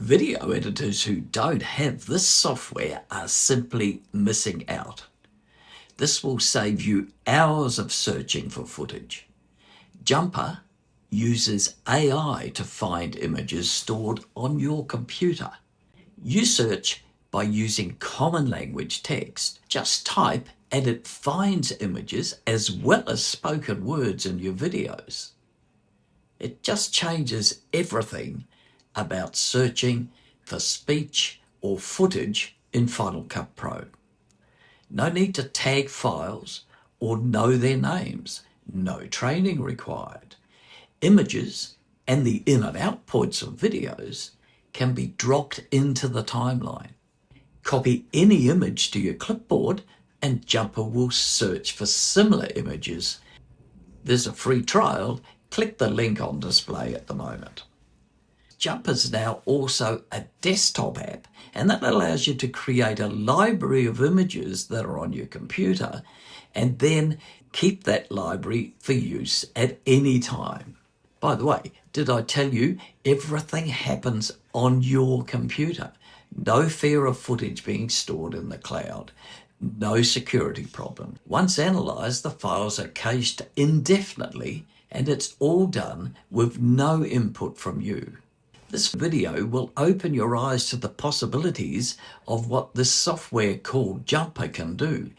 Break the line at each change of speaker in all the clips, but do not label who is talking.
Video editors who don't have this software are simply missing out. This will save you hours of searching for footage. Jumper uses AI to find images stored on your computer. You search by using common language text. Just type and it finds images as well as spoken words in your videos. It just changes everything about searching for speech or footage in Final Cut Pro. No need to tag files or know their names. No training required. Images and the in and out points of videos can be dropped into the timeline. Copy any image to your clipboard and Jumper will search for similar images. There's a free trial. Click the link on display at the moment. Jumper's now also a desktop app, and that allows you to create a library of images that are on your computer and then keep that library for use at any time. By the way, did I tell you everything happens on your computer? No fear of footage being stored in the cloud. No security problem. Once analysed, the files are cached indefinitely and it's all done with no input from you. This video will open your eyes to the possibilities of what this software called Jumper can do.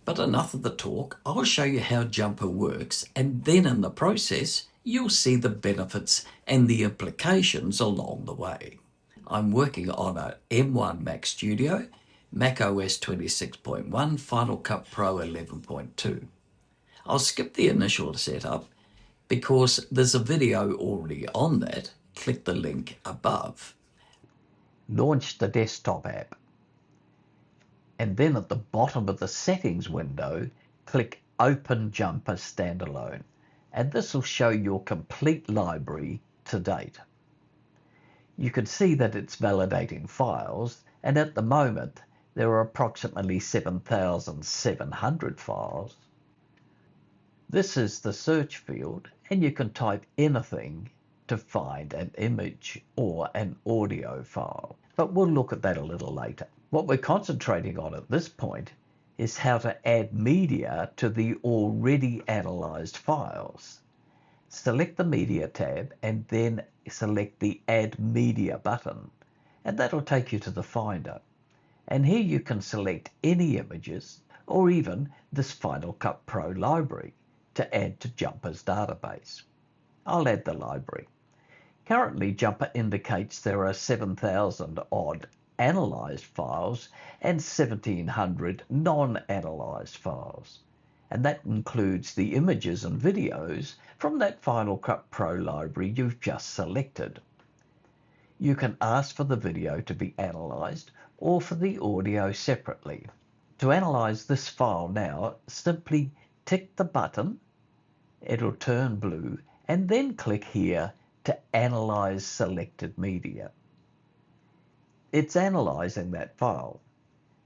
But enough of the talk, I'll show you how Jumper works, and then in the process, you'll see the benefits and the implications along the way. I'm working on a M1 Mac Studio, Mac OS 26.1, Final Cut Pro 11.2. I'll skip the initial setup because there's a video already on that. Click the link above. Launch the desktop app. And then at the bottom of the settings window, click Open Jumper Standalone. And this will show your complete library to date. You can see that it's validating files, and at the moment there are approximately 7,700 files. This is the search field, and you can type anything to find an image or an audio file. But we'll look at that a little later. What we're concentrating on at this point is how to add media to the already analysed files. Select the Media tab and then select the Add Media button, and that'll take you to the Finder. And here you can select any images or even this Final Cut Pro library to add to Jumper's database. I'll add the library. Currently, Jumper indicates there are 7,000 odd analysed files and 1,700 non-analysed files. And that includes the images and videos from that Final Cut Pro library you've just selected. You can ask for the video to be analysed or for the audio separately. To analyse this file now, simply tick the button, it'll turn blue, and then click here to analyse selected media. It's analysing that file.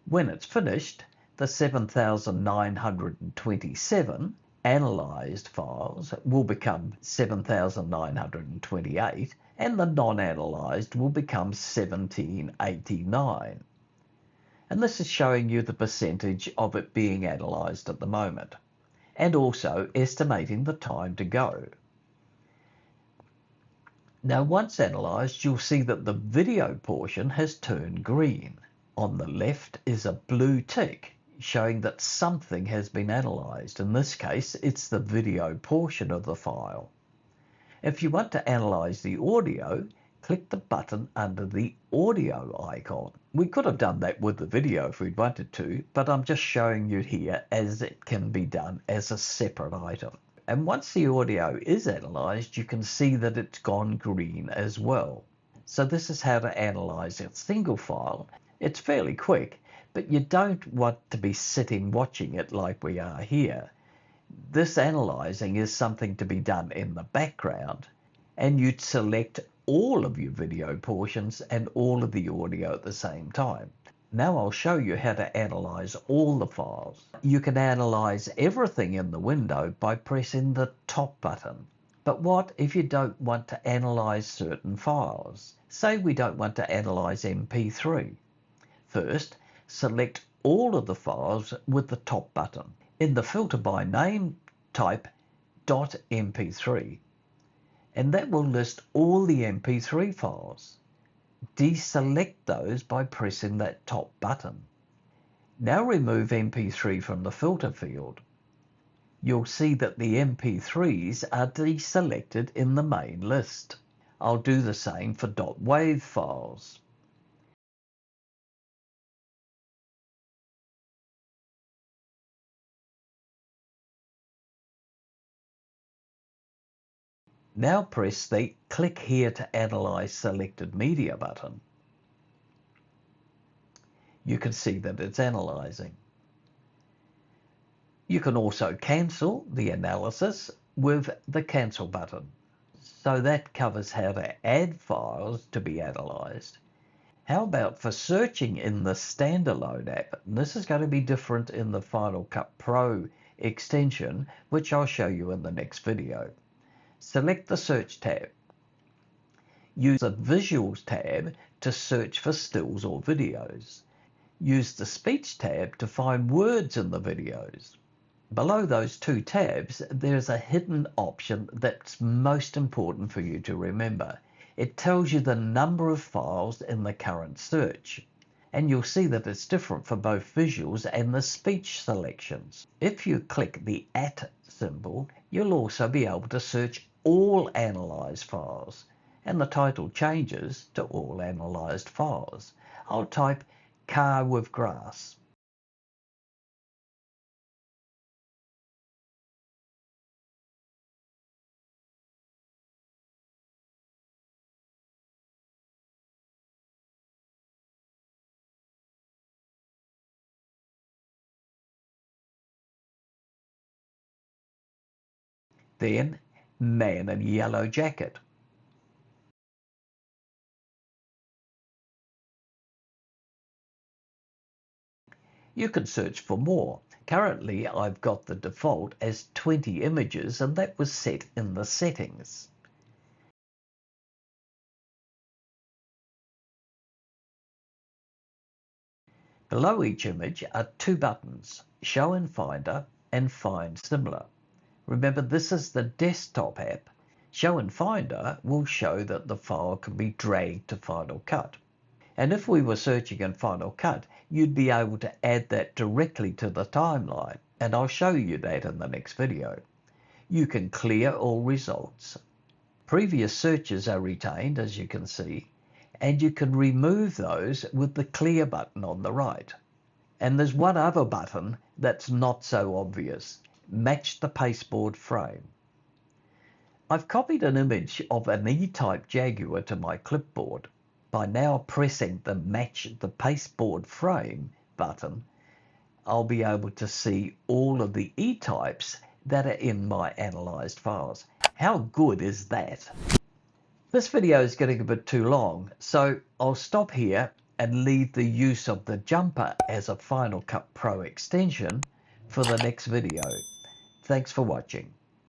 When it's finished, the 7,927 analysed files will become 7,928 and the non-analysed will become 1,789. And this is showing you the percentage of it being analysed at the moment, and also estimating the time to go. Now, once analysed, you'll see that the video portion has turned green. On the left is a blue tick showing that something has been analysed. In this case, it's the video portion of the file. If you want to analyse the audio, click the button under the audio icon. We could have done that with the video if we'd wanted to, but I'm just showing you here as it can be done as a separate item. And once the audio is analysed, you can see that it's gone green as well. So this is how to analyse a single file. It's fairly quick, but you don't want to be sitting watching it like we are here. This analysing is something to be done in the background, and you'd select all of your video portions and all of the audio at the same time. Now I'll show you how to analyse all the files. You can analyse everything in the window by pressing the top button. But what if you don't want to analyze certain files? Say we don't want to analyze MP3. First, select all of the files with the top button. In the filter by name, type .mp3, and that will list all the MP3 files. Deselect those by pressing that top button. Now remove MP3 from the filter field. You'll see that the MP3s are deselected in the main list. I'll do the same for .wav files. Now press the Click here to analyze selected media button. You can see that it's analyzing. You can also cancel the analysis with the Cancel button. So that covers how to add files to be analyzed. How about for searching in the standalone app? This is going to be different in the Final Cut Pro extension, which I'll show you in the next video. Select the Search tab. Use the Visuals tab to search for stills or videos. Use the Speech tab to find words in the videos. Below those two tabs, there's a hidden option that's most important for you to remember. It tells you the number of files in the current search, and you'll see that it's different for both visuals and the speech selections. If you click the @ symbol, you'll also be able to search all analyzed files, and the title changes to all analyzed files. I'll type car with grass. Then man in yellow jacket. You can search for more. Currently, I've got the default as 20 images, and that was set in the settings. Below each image are two buttons, Show in Finder and Find Similar. Remember, this is the desktop app. Show in Finder will show that the file can be dragged to Final Cut. And if we were searching in Final Cut, you'd be able to add that directly to the timeline, and I'll show you that in the next video. You can clear all results. Previous searches are retained, as you can see, and you can remove those with the Clear button on the right. And there's one other button that's not so obvious. Match the pasteboard frame. I've copied an image of an E-type Jaguar to my clipboard. By now pressing the Match the Pasteboard Frame button, I'll be able to see all of the E-types that are in my analyzed files. How good is that? This video is getting a bit too long, so I'll stop here and leave the use of the jumper as a Final Cut Pro extension for the next video. Thanks for watching.